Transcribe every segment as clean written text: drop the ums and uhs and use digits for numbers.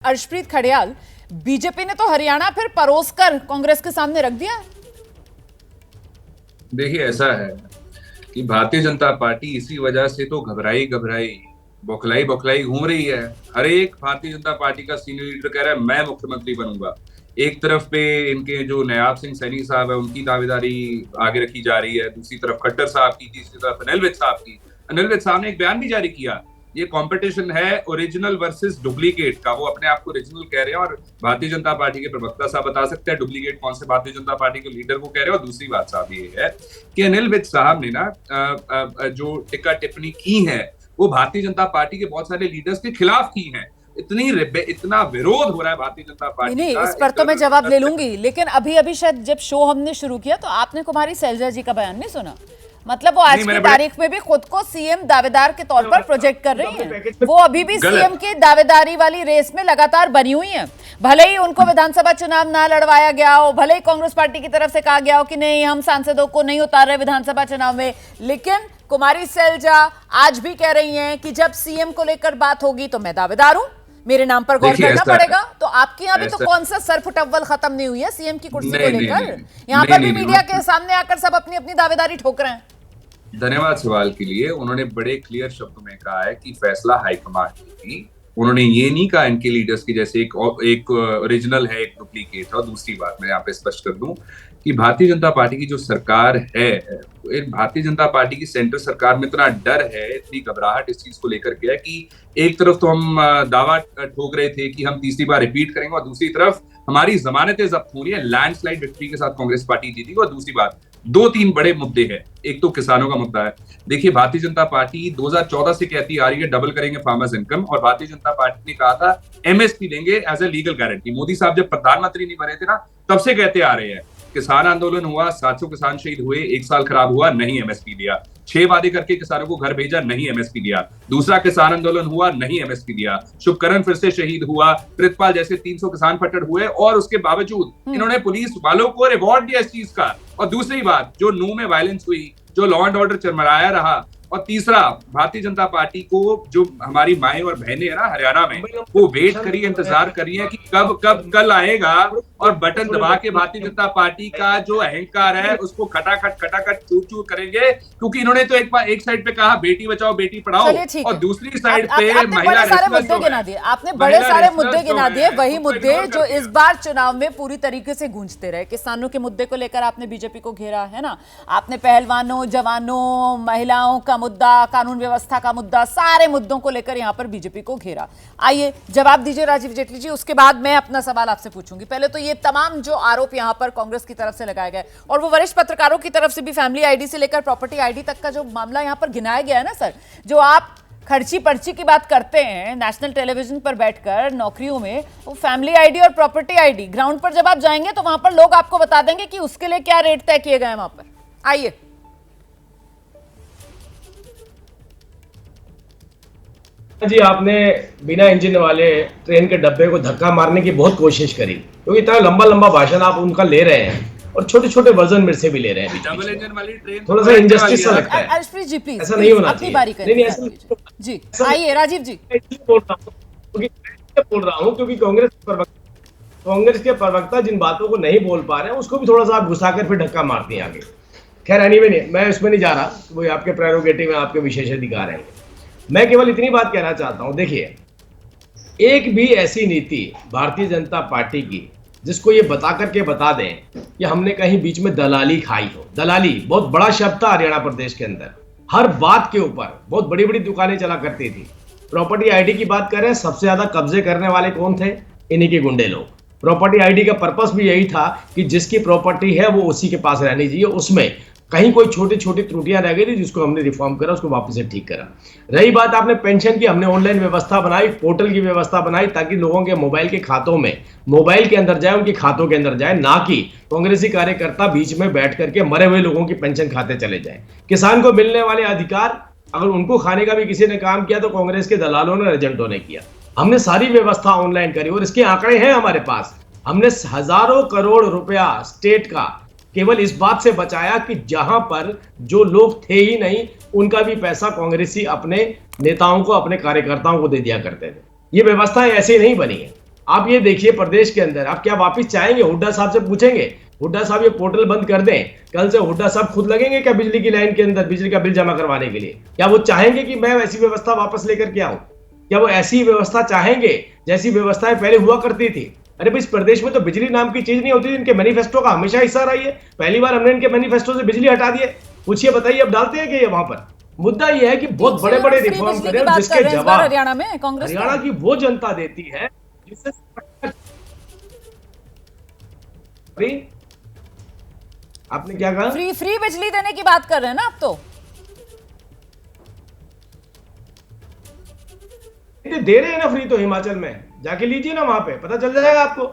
Arshpreet Khadiyal, BJP ने तो हरियाणा फिर परोस कर कांग्रेस के सामने रख दिया। देखिए, ऐसा है कि भारतीय जनता पार्टी इसी वजह से तो घबराई बौखलाई बौखलाई घूम रही है। हर एक भारतीय जनता पार्टी का सीनियर लीडर कह रहा है मैं मुख्यमंत्री बनूंगा। एक तरफ पे इनके जो नायाब सिंह सैनी साहब है उनकी दावेदारी आगे रखी जा रही है, दूसरी तरफ खट्टर साहब की, तीसरी तरफ अनिल विज साहब की। अनिल विज साहब ने एक बयान भी जारी किया, ये कंपटीशन है ओरिजिनल वर्सेस डुप्लीकेट का। वो अपने आप को ओरिजिनल कह रहे हैं और भारतीय जनता पार्टी के प्रवक्ता साहब बता सकते हैं डुप्लीकेट कौन से भारतीय जनता पार्टी के लीडर को कह रहे हैं। और दूसरी बात साहब ये है कि अनिल विज साहब ने ना जो टिक्का टिप्पणी की है वो भारतीय जनता पार्टी के बहुत सारे लीडर्स के खिलाफ की है। इतना विरोध हो रहा है भारतीय जनता पार्टी नहीं, का। इस पर तो मैं जवाब ले लूंगी, लेकिन अभी शायद जब शो हमने शुरू किया तो आपने कुमारी सैलजा जी का बयान नहीं सुना। मतलब वो आज की तारीख में भी खुद को सीएम दावेदार के तौर पर प्रोजेक्ट कर रही हैं। वो अभी भी सीएम की दावेदारी वाली रेस में लगातार बनी हुई हैं। भले ही उनको विधानसभा चुनाव ना लड़वाया गया हो, भले ही कांग्रेस पार्टी की तरफ से कहा गया हो कि नहीं हम सांसदों को नहीं उतार रहे विधानसभा चुनाव में, लेकिन कुमारी सैलजा आज भी कह रही हैं कि जब सीएम को लेकर बात होगी तो मैं दावेदार हूं, मेरे नाम पर गौर करना पड़ेगा। तो आपके यहाँ भी तो कौन सा सरफुटअव्वल खत्म नहीं हुई है सीएम की कुर्सी को लेकर। यहाँ पर भी मीडिया के सामने आकर सब अपनी अपनी दावेदारी ठोक रहे हैं। धन्यवाद सवाल के लिए। उन्होंने बड़े क्लियर शब्दों में कहा है कि फैसला हाईकमान की। उन्होंने ये नहीं कहा इनके लीडर्स की जैसे एक ओरिजिनल है एक डुप्लीकेट है। और दूसरी बात मैं यहाँ पे स्पष्ट कर दूं कि भारतीय जनता पार्टी की जो सरकार है, भारतीय जनता पार्टी की सेंटर सरकार में इतना डर है, इतनी घबराहट इस चीज को लेकर के है कि एक तरफ तो हम दावा ठोक रहे थे कि हम तीसरी बार रिपीट करेंगे और दूसरी तरफ हमारी जमानतें जब्त हो रही है। लैंडस्लाइड विक्ट्री के साथ कांग्रेस पार्टी जीती। और दूसरी बात, 2-3 बड़े मुद्दे हैं। एक तो किसानों का मुद्दा है। देखिए, भारतीय जनता पार्टी 2014 से कहती आ रही है डबल करेंगे फार्मर्स इनकम, और भारतीय जनता पार्टी ने कहा था एमएसपी देंगे as a legal guarantee. Modi साहब जब प्रधानमंत्री नहीं बने थे ना, तब से कहते आ रहे हैं। किसान आंदोलन हुआ, 700 किसान शहीद हुए, 1 साल खराब हुआ, नहीं एमएसपी दिया। 6 वादे करके किसानों को घर भेजा, नहीं एमएसपी दिया। दूसरा किसान आंदोलन हुआ, नहीं एमएसपी दिया। शुभकरण फिर से शहीद हुआ, प्रितपाल जैसे 300 किसान फटड़ हुए, और उसके बावजूद इन्होंने पुलिस वालों को रिवॉर्ड दिया इस चीज का। और दूसरी बात, जो नूह में वायलेंस हुई, जो लॉ एंड ऑर्डर चरमराया रहा। और तीसरा, भारतीय जनता पार्टी को जो हमारी माएं और बहनें है ना हरियाणा में, वो वेट करिए, इंतजार करिए कि कब कल आएगा और बटन दबा के भारतीय जनता पार्टी का जो अहंकार है उसको खटाखट चूर करेंगे। क्योंकि इन्होंने तो एक साइड पे कहा बेटी बचाओ बेटी पढ़ाओ, और दूसरी साइड पे महिला सारे मुद्दे गिना दिए। आपने बड़े सारे मुद्दे गिना दिए, वही मुद्दे जो इस बार चुनाव में पूरी तरीके से गूंजते रहे। किसानों के मुद्दे को लेकर आपने बीजेपी को घेरा है ना, आपने पहलवानों, जवानों, महिलाओं का मुद्दा, कानून व्यवस्था का मुद्दा, सारे मुद्दों को लेकर यहां पर बीजेपी को घेरा। आइए जवाब दीजिए राजीव जेटली जी, उसके बाद मैं अपना सवाल आपसे पूछूंगी। पहले तो ये तमाम जो आरोप यहां पर कांग्रेस की तरफ से लगाए गए, और वो वरिष्ठ पत्रकारों की तरफ से भी, फैमिली आईडी से लेकर प्रॉपर्टी आईडी तक का जो मामला यहां पर गिनाया गया है ना सर, जो आप खर्ची पर्ची की बात करते हैं नेशनल टेलीविजन पर बैठकर नौकरियों में, वो फैमिली आईडी और प्रॉपर्टी आईडी ग्राउंड पर जब आप जाएंगे तो वहां पर लोग आपको बता देंगे कि उसके लिए क्या रेट तय किए गए वहां पर। आइए। जी, आपने बिना इंजन वाले ट्रेन के डब्बे को धक्का मारने की बहुत कोशिश करी, क्योंकि इतना लंबा भाषण आप उनका ले रहे हैं और छोटे वर्जन मेरे से भी ले रहे हैं। डबल इंजन वाली ट्रेन थोड़ा सा इंजस्टिस सा लगता है। अर्शप्रीत जी प्लीज, ऐसा नहीं होना चाहिए। नहीं, ऐसा जी। आइए राजीव जी। बोल रहा हूँ क्योंकि कांग्रेस के प्रवक्ता जिन बातों को नहीं बोल पा रहे हैं उसको भी थोड़ा सा आप घुसाकर फिर धक्का मारते हैं आगे। खैर एनीवे नहीं, मैं उसमें नहीं जा रहा, वो आपके प्रेरोगेटिव में आपके विशेषाधिकार हैं। मैं केवल इतनी बात कहना चाहता हूं, देखिए, एक भी ऐसी नीति भारतीय जनता पार्टी की जिसको ये बता करके बता दें कि हमने कहीं बीच में दलाली खाई हो। दलाली बहुत बड़ा शब्द था हरियाणा प्रदेश के अंदर, हर बात के ऊपर बहुत बड़ी बड़ी दुकानें चला करती थी। प्रॉपर्टी आईडी की बात करें, सबसे ज्यादा कब्जे करने वाले कौन थे? इन्हीं के गुंडे लोग। प्रॉपर्टी आईडी का पर्पस भी यही था कि जिसकी प्रॉपर्टी है वो उसी के पास रहनी चाहिए, उसमें कहीं कोई छोटी छोटी त्रुटियां रह गई थी जिसको हमने रिफॉर्म करा, उसको वापस से ठीक करा। रही बात आपने पेंशन की, हमने ऑनलाइन व्यवस्था बनाई, पोर्टल की व्यवस्था बनाई ताकि लोगों के मोबाइल के खातों में, मोबाइल के अंदर जाए, उनके खातों के अंदर जाए, ना कि कांग्रेसी कार्यकर्ता बीच में बैठ करके मरे हुए लोगों की पेंशन खाते चले जाए। किसान को मिलने वाले अधिकार अगर उनको खाने का भी किसी ने काम किया तो कांग्रेस के दलालों ने, एजेंटों ने किया। हमने सारी व्यवस्था ऑनलाइन करी और इसके आंकड़े हैं हमारे पास। हमने हजारों करोड़ रुपया स्टेट का केवल इस बात से बचाया कि जहां पर जो लोग थे ही नहीं उनका भी पैसा कांग्रेसी अपने नेताओं को, अपने कार्यकर्ताओं को दे दिया करते थे। ये व्यवस्था ऐसे नहीं बनी है। आप ये देखिए प्रदेश के अंदर आप क्या वापस चाहेंगे? हुड्डा साहब से पूछेंगे, हुड्डा साहब ये पोर्टल बंद कर दें, कल से हुड्डा साहब खुद लगेंगे क्या बिजली की लाइन के अंदर बिजली का बिल जमा करवाने के लिए? क्या वो चाहेंगे कि मैं ऐसी व्यवस्था वापस लेकर के आऊं? क्या वो ऐसी व्यवस्था चाहेंगे जैसी व्यवस्थाएं पहले हुआ करती थी? अरे भाई इस प्रदेश में तो बिजली नाम की चीज नहीं होती, इनके मैनिफेस्टो का हमेशा हिस्सा रही है। पहली बार हमने इनके मैनिफेस्टो से बिजली हटा दिए, पूछिए बताइए अब डालते हैं कि ये वहां पर? मुद्दा ये है कि बहुत बड़े बड़े रिफॉर्म करें और जिसके जवाब हरियाणा में कांग्रेस हरियाणा की वो जनता देती है जिससे आपने क्या कहा? फ्री बिजली देने की बात कर रहे हैं ना आप? तो दे रहे हैं ना फ्री, तो हिमाचल में जाके लीजिए ना, वहां पे पता चल जाएगा आपको।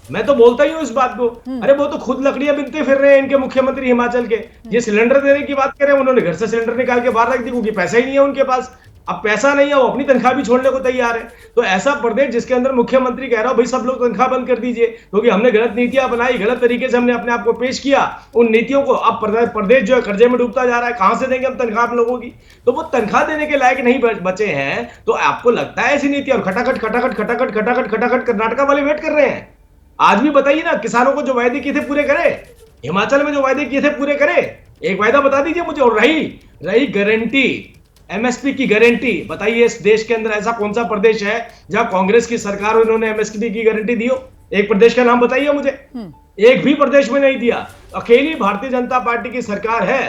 मैं तो बोलता ही हूँ इस बात को। अरे वो तो खुद लकड़ियां बिनते फिर रहे हैं इनके मुख्यमंत्री हिमाचल के। ये सिलेंडर देने की बात कर रहे हैं, उन्होंने घर से सिलेंडर निकाल के बाहर रख दी क्योंकि पैसा ही नहीं है उनके पास। अब पैसा नहीं है, वो अपनी तनख्वाह भी छोड़ने को तैयार है। तो ऐसा प्रदेश जिसके अंदर मुख्यमंत्री कह रहा हो भाई सब लोग तनख्वाह बंद कर दीजिए क्योंकि हमने गलत नीतियां बनाई, गलत तरीके से हमने अपने आप को पेश किया, उन नीतियों को अब प्रदेश जो है कर्जे में डूबता जा रहा है, कहां से देंगे हम तनख्वाह आप लोगों की? तो वो तनख्वाह देने के लायक नहीं बचे हैं। तो आपको लगता है ऐसी नीति और खटाखट खटाखट खटाखट खटाखट खटाखट कर्नाटका वाले वेट कर रहे हैं। आज भी बताइए ना, किसानों को जो वायदे किए थे पूरे करे, हिमाचल में जो वायदे किए थे पूरे करे। एक वायदा बता दीजिए मुझे। और रही गारंटी, एमएसपी की गारंटी, बताइए इस देश के अंदर ऐसा कौन सा प्रदेश है जहां कांग्रेस की सरकार और इन्होंने एमएसपी की गारंटी दी हो? एक प्रदेश का नाम बताइए मुझे। एक भी प्रदेश में नहीं दिया। अकेली भारतीय जनता पार्टी की सरकार है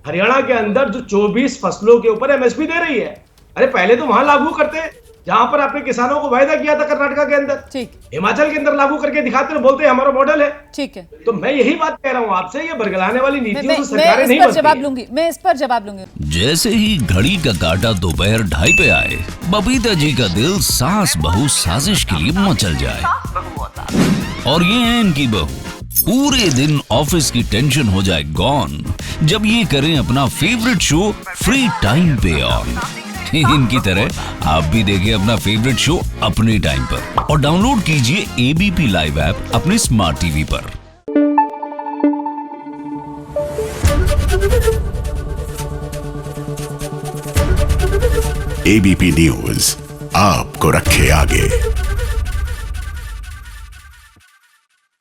हरियाणा के अंदर जो 24 फसलों के ऊपर एमएसपी दे रही है। अरे पहले तो वहां लागू करते जहां पर आपने किसानों को वायदा किया था कर्नाटका के अंदर, ठीक, हिमाचल के अंदर लागू करके दिखाते हैं, बोलते हैं हमारा मॉडल है। ठीक है, तो मैं यही बात कह रहा हूं आपसे, ये बरगलाने वाली नीतियों से मैं सरकारें इस नहीं पर बनती जवाब हैं। लूंगी, मैं इस पर जवाब लूंगी। जैसे ही घड़ी का काटा दोपहर 2:30 पे आए, बबीता जी का दिल सास बहू साजिश के लिए मचल जाए। और ये है इनकी बहू, पूरे दिन ऑफिस की टेंशन हो जाए गॉन जब ये करें अपना फेवरेट शो फ्री टाइम पे ऑन। इनकी तरह आप भी देखिए अपना फेवरेट शो अपने टाइम पर और डाउनलोड कीजिए एबीपी लाइव ऐप अपने स्मार्ट टीवी पर। एबीपी न्यूज आपको रखे आगे।